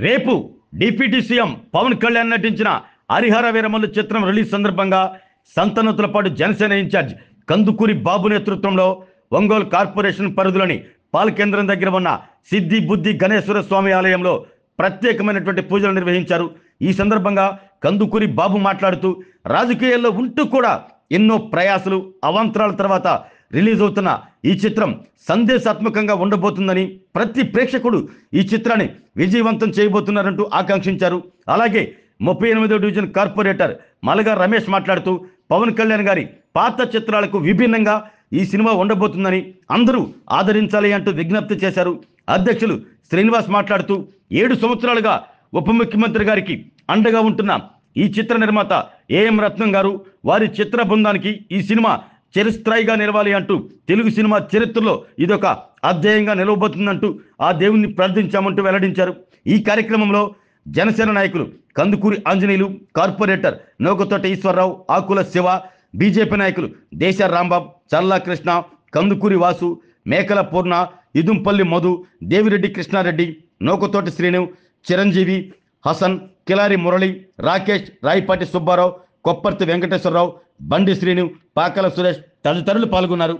రేపు deputy CM Pawan Kalyan నటించిన హరిహర వీరమల్లు చిత్రం రిలీజ్ సందర్భంగా సంతనూతులపాటు జనసేన ఇన్ఛార్జ్ కందుకూరి బాబు నేతృత్వంలో ఒంగోలు కార్పొరేషన్ పరిధిలోని పాలకేంద్రం దగ్గర ఉన్న సిద్ధి బుద్ధి గణేశ్వర స్వామి ఆలయంలో ప్రత్యేకమైనటువంటి పూజలు నిర్వహించారు. ఈ సందర్భంగా కందుకూరి బాబు మాట్లాడుతూ రాజకీయాల్లో ఉంటూ కూడా ఎన్నో ప్రయాసలు అవాంతరాల తర్వాత రిలీజ్ అవుతున్న ఈ చిత్రం సందేశాత్మకంగా ఉండబోతుందని, ప్రతి ప్రేక్షకుడు ఈ చిత్రాన్ని విజయవంతం చేయబోతున్నారంటూ ఆకాంక్షించారు. అలాగే 38వ డివిజన్ కార్పొరేటర్ మలగా రమేష్ మాట్లాడుతూ పవన్ కళ్యాణ్ గారి పాత చిత్రాలకు విభిన్నంగా ఈ సినిమా ఉండబోతుందని అందరూ ఆదరించాలి అంటూ విజ్ఞప్తి చేశారు. అధ్యక్షులు శ్రీనివాస్ మాట్లాడుతూ 7 సంవత్సరాలుగా ఉప ముఖ్యమంత్రి గారికి అండగా ఉంటున్న ఈ చిత్ర నిర్మాత ఏఎం రత్నం గారు వారి చిత్ర బృందానికి ఈ సినిమా చిరస్థాయిగా నిలవాలి అంటూ తెలుగు సినిమా చరిత్రలో ఇదొక అధ్యాయంగా నిలవబోతుందంటూ ఆ దేవుణ్ణి ప్రార్థించామంటూ వెల్లడించారు. ఈ కార్యక్రమంలో జనసేన నాయకులు కందుకూరి ఆంజనేయులు, కార్పొరేటర్ నోకతోట ఈశ్వరరావు, ఆకుల శివ, బీజేపీ నాయకులు దేశ రాంబాబు, చల్లా కృష్ణ, కందుకూరి వాసు, మేకల పూర్ణ, ఇదుంపల్లి మధు, దేవిరెడ్డి కృష్ణారెడ్డి, నోకతోటి శ్రీను, చిరంజీవి, హసన్, కిలారి మురళి, రాకేష్, రాయిపాటి సుబ్బారావు, కొప్పర్తి వెంకటేశ్వరరావు, బండి శ్రీను, పాకల సురేష్ తదితరులు పాల్గొన్నారు.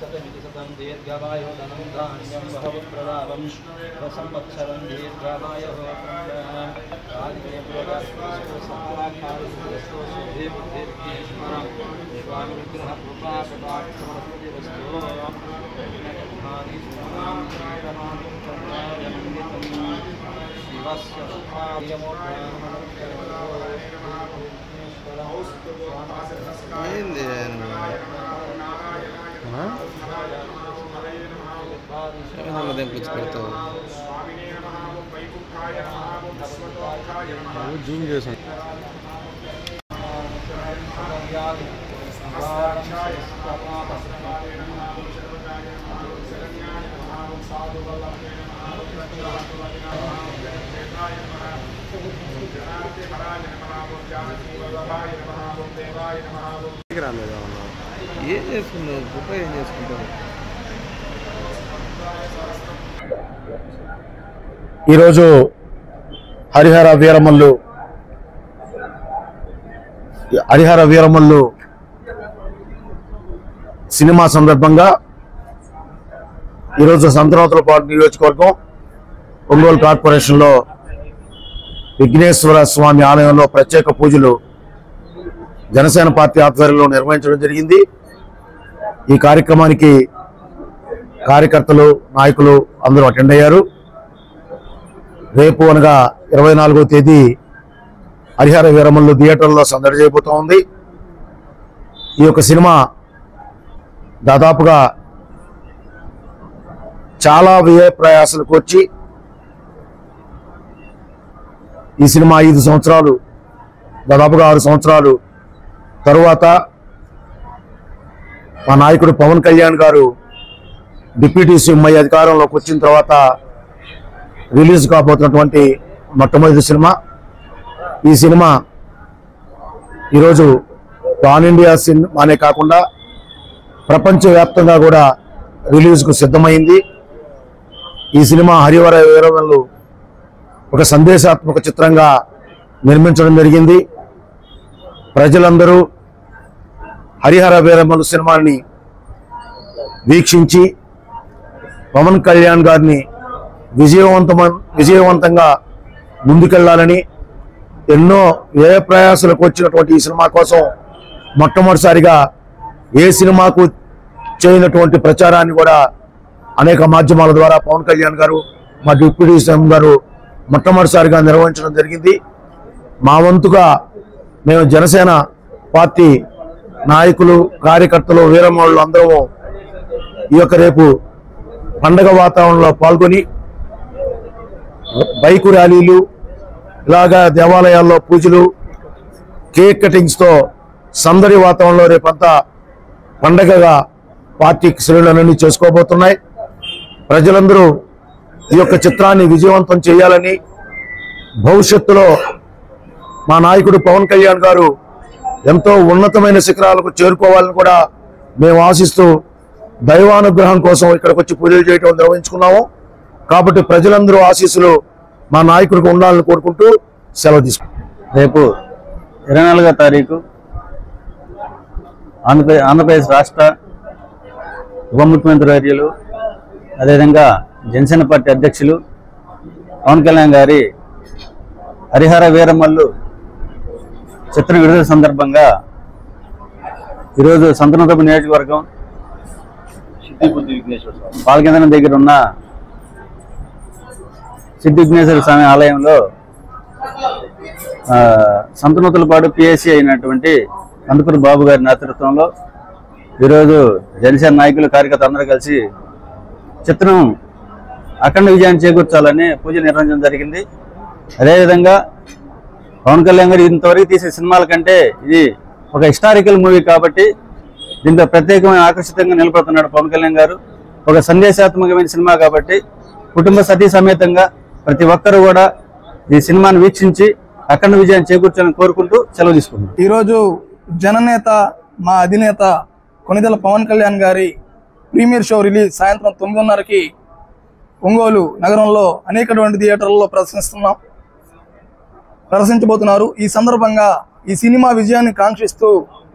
शतमिति शतं दीर्घायो धनं धान्यं बहुप्रदावं संवत्सरं दीर्घायो జూమ్ చేసాను. ఏం చేసుకున్నావు? గొప్ప ఏం చేసుకుంటావు? ఈరోజు హరిహర వీరమల్లు సినిమా సందర్భంగా ఈరోజు సంతనూతలపాడు నియోజకవర్గం ఒంగోలు కార్పొరేషన్లో విఘ్నేశ్వర స్వామి ఆలయంలో ప్రత్యేక పూజలు జనసేన పార్టీ ఆధ్వర్యంలో నిర్వహించడం జరిగింది. ఈ కార్యక్రమానికి కార్యకర్తలు, నాయకులు అందరూ అటెండ్ అయ్యారు. రేపు అనగా 24వ తేదీ హరిహర వీరమల్లు థియేటర్లో సందడి చేయబోతూ ఉంది. ఈ యొక్క సినిమా దాదాపుగా చాలా వ్యయ ప్రయాసాలకు వచ్చి ఈ సినిమా 5 సంవత్సరాలు, దాదాపుగా 6 సంవత్సరాలు తరువాత మా నాయకుడు పవన్ కళ్యాణ్ గారు డిప్యూటీ సీఎం అధికారంలోకి వచ్చిన తర్వాత రిలీజ్ కాబోతున్నటువంటి మొట్టమొదటి సినిమా. ఈ సినిమా ఈరోజు పాన్ ఇండియా సినిమానే కాకుండా ప్రపంచవ్యాప్తంగా కూడా రిలీజ్కు సిద్ధమైంది. ఈ సినిమా హరిహర వీరమల్లు ఒక సందేశాత్మక చిత్రంగా నిర్మించడం జరిగింది. ప్రజలందరూ హరిహర వీరమల్లు సినిమాని వీక్షించి పవన్ కళ్యాణ్ గారిని విజయవంతంగా ముందుకెళ్లాలని, ఎన్నో వ్యయ ప్రయాసాలకు వచ్చినటువంటి ఈ సినిమా కోసం మొట్టమొదటిసారిగా ఏ సినిమాకు చేయనటువంటి ప్రచారాన్ని కూడా అనేక మాధ్యమాల ద్వారా పవన్ కళ్యాణ్ గారు, మా డిప్యూటీ సీఎం గారు మొట్టమొదటిసారిగా నిర్వహించడం జరిగింది. మా వంతుగా మేము జనసేన పార్టీ నాయకులు, కార్యకర్తలు, వీరమల్లు అందరూ ఈ యొక్క రేపు పండగ వాతావరణంలో పాల్గొని బైకు ర్యాలీలు, ఇలాగా దేవాలయాల్లో పూజలు, కేక్ కటింగ్స్తో సందడి వాతావరణంలో రేపంతా పండగగా పార్టీ శ్రేణులన్నీ చేసుకోబోతున్నాయి. ప్రజలందరూ ఈ యొక్క చిత్రాన్ని విజయవంతం చేయాలని, భవిష్యత్తులో మా నాయకుడు పవన్ కళ్యాణ్ గారు ఎంతో ఉన్నతమైన శిఖరాలకు చేరుకోవాలని కూడా మేము ఆశిస్తూ దైవానుగ్రహం కోసం ఇక్కడికి వచ్చి పూజలు చేయడం నిర్వహించుకున్నాము. కాబట్టి ప్రజలందరూ ఆశీస్సులు మా నాయకుడికి ఉండాలని కోరుకుంటూ సెలవు తీసుకుంటాం. రేపు 24వ తారీఖు ఆంధ్రప్రదేశ్ రాష్ట్ర ఉప ముఖ్యమంత్రి వర్యులు, అదేవిధంగా జనసేన పార్టీ అధ్యక్షులు పవన్ కళ్యాణ్ గారి హరిహర వీరమల్లు చిత్రం విడుదల సందర్భంగా ఈరోజు సంతనూతలపాడు నియోజకవర్గం పాలకేంద్రం దగ్గర ఉన్న సిద్ధి విఘ్నేశ్వర స్వామి ఆలయంలో సంతనూతలపాడు పిఎస్సి అయినటువంటి కందుకూరి బాబు గారి నేతృత్వంలో ఈరోజు జనసేన నాయకులు, కార్యకర్తలు అందరూ కలిసి చిత్రం అఖండ విజయాన్ని చేకూర్చాలని పూజ నిర్వహించడం జరిగింది. అదేవిధంగా పవన్ కళ్యాణ్ గారు ఇంతవరకు తీసే సినిమాల కంటే ఇది ఒక హిస్టారికల్ మూవీ కాబట్టి దీంతో ప్రత్యేకమైన ఆకర్షితంగా నిలబడుతున్నాడు పవన్ కళ్యాణ్ గారు. ఒక సందేశాత్మకమైన సినిమా కాబట్టి కుటుంబ సతీ సమేతంగా ప్రతి ఒక్కరూ కూడా ఈ సినిమాను వీక్షించి అఖండ విజయాన్ని చేకూర్చాలని కోరుకుంటూ సెలవు తీసుకున్నాం. ఈరోజు జననేత మా అధినేత కొణిదెల పవన్ కళ్యాణ్ గారి ప్రీమియర్ షో రిలీజ్ సాయంత్రం 9:30కి ఒంగోలు నగరంలో అనేకటువంటి థియేటర్లలో ప్రదర్శించబోతున్నారు. ఈ సందర్భంగా ఈ సినిమా విజయాన్ని కాంక్షిస్తూ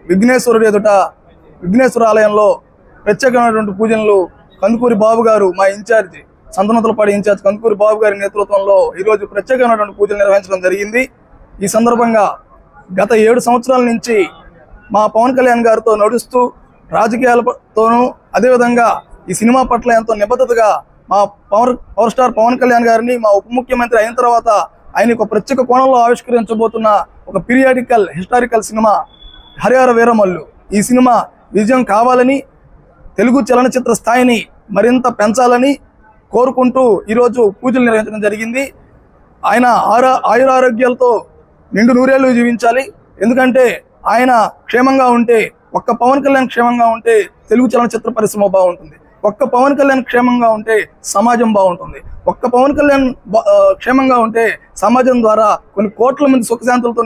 విఘ్నేశ్వరుడు ఎదుట విఘ్నేశ్వర ఆలయంలో ప్రత్యేకమైనటువంటి పూజలు కందుకూరి బాబు గారు, మా ఇన్ఛార్జ్ సంతనూతలపాడు ఇన్ఛార్జ్ కందుకూరి బాబు గారి నేతృత్వంలో ఈరోజు ప్రత్యేకమైనటువంటి పూజలు నిర్వహించడం జరిగింది. ఈ సందర్భంగా గత 7 సంవత్సరాల నుంచి మా పవన్ కళ్యాణ్ గారితో నడుస్తూ రాజకీయాలతోనూ అదేవిధంగా ఈ సినిమా పట్ల ఎంతో నిబద్ధతగా మా పవర్ స్టార్ పవన్ కళ్యాణ్ గారిని మా ఉప ముఖ్యమంత్రి అయిన తర్వాత ఆయన ఒక ప్రత్యేక కోణంలో ఆవిష్కరించబోతున్న ఒక periodical historical cinema Harihara Veeramallu. ఈ సినిమా విజయం కావాలని, తెలుగు చలనచిత్ర స్థాయిని మరింత పెంచాలని కోరుకుంటూ ఈరోజు పూజలు నిర్వహించడం జరిగింది. ఆయన ఆయురారోగ్యాలతో నిండు నూరేళ్లు జీవించాలి. ఎందుకంటే ఆయన క్షేమంగా ఉంటే, ఒక్క పవన్ కళ్యాణ్ క్షేమంగా ఉంటే తెలుగు చలనచిత్ర పరిశ్రమ బాగుంటుంది. ఒక్క పవన్ కళ్యాణ్ క్షేమంగా ఉంటే సమాజం బాగుంటుంది. ఒక్క పవన్ కళ్యాణ్ క్షేమంగా ఉంటే సమాజం ద్వారా కొన్ని కోట్ల మంది సుఖశాంతులతో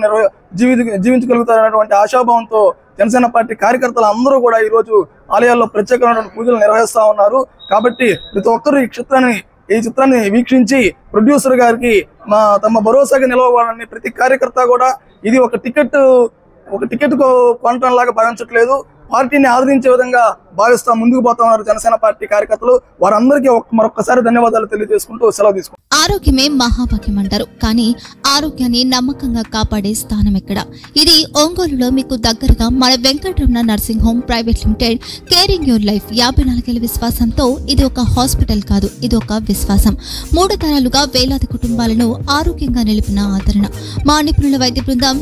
జీవించగలుగుతారనేటువంటి ఆశాభావంతో జనసేన పార్టీ కార్యకర్తలు అందరూ కూడా ఈరోజు ఆలయాల్లో ప్రత్యేకమైనటువంటి పూజలు నిర్వహిస్తూ ఉన్నారు. కాబట్టి ప్రతి ఒక్కరూ ఈ చిత్రాన్ని వీక్షించి ప్రొడ్యూసర్ గారికి తమ భరోసాగా నిలవాలని ప్రతి కార్యకర్త కూడా ఇది ఒక టికెట్ కొనటం లాగా భావించట్లేదు, పార్టీని ఆదరించే విధంగా భావిస్తా ముందుకు పోతా ఉన్నారు జనసేన పార్టీ కార్యకర్తలు. వారందరికీ మరొకసారి ధన్యవాదాలు తెలియజేసుకుంటూ సెలవు తీసుకుంటారు. ఆరోగ్యమే మహాభాగ్యం అంటారు, కానీ ఆరోగ్యాన్ని నమ్మకంగా కాపాడే స్థానం ఎక్కడ? ఇది ఒంగోలులో మీకు దగ్గరగా మన Venkataramana nursing home private limited. Caring your life 54 ఏళ్ల విశ్వాసంతో ఇది ఒక హాస్పిటల్ కాదు, ఇది ఒక విశ్వాసం. 3 తరాలుగా వేలాది కుటుంబాలను ఆరోగ్యంగా నిలిపిన ఆదరణ. మా నిపుణుల వైద్య బృందం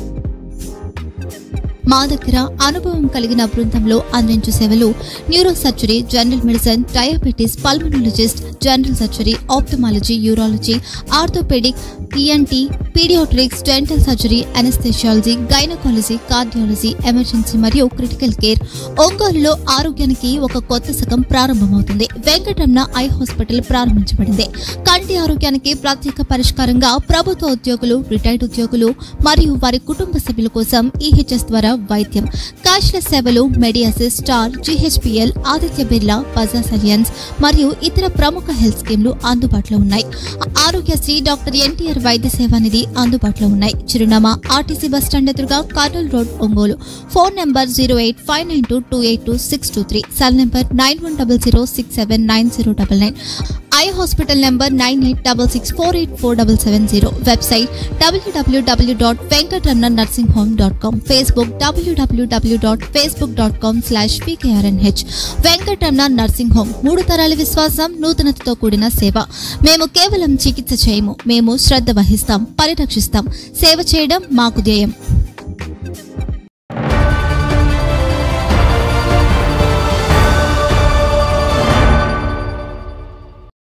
మా దగ్గర అనుభవం కలిగిన బృందంలో అందించే సేవలు neuro surgery, general medicine, diabetes, pulmonologist, general surgery, ophthalmology, urology, orthopaedic, ENT, paediatrics, dental surgery, anaesthesiology, gynaecology, cardiology, emergency మరియు క్రిటికల్ కేర్. ఒంగోలులో ఆరోగ్యానికి ఒక కొత్త శకం ప్రారంభమవుతుంది. వెంకటరమణ ఐ హాస్పిటల్ ప్రారంభించబడింది. కంటి ఆరోగ్యానికి ప్రత్యేక పరిష్కారంగా ప్రభుత్వ ఉద్యోగులు, రిటైర్డ్ ఉద్యోగులు మరియు వారి కుటుంబ సభ్యుల కోసం ఈహెచ్ఎస్ ద్వారా వైద్యం. క్యాష్లెస్ సేవలు Medi Assist, Star, GHPL, Aditya Birla, Bajaj Allianz మరియు ఇతర ప్రముఖ హెల్త్ స్కీమ్లు అందుబాటులో ఉన్నాయి. ఆరోగ్యశ్రీ, డాక్టర్ ఎన్టీఆర్ వైద్య సేవా నిధి అందుబాటులో ఉన్నాయి. చిరునామా ఆర్టీసీ బస్టాండ్ ఎదురుగా, Kurnool road, Ongole. Phone number 08592282623, cell number 9100679099. Eye hospital number 9866484770. Website www.venkatramanarsinghome.com. Facebook www.facebook.com/pkrnh. Venkataramana nursing home, 3 తరాల విశ్వాసం, నూతనతతో కూడిన సేవ. మేము కేవలం చికిత్స చేయము, మేము శ్రద్ధ వహిస్తాం, పరిరక్షిస్తాం. సేవ చేయడం మాకు ధ్యేయం.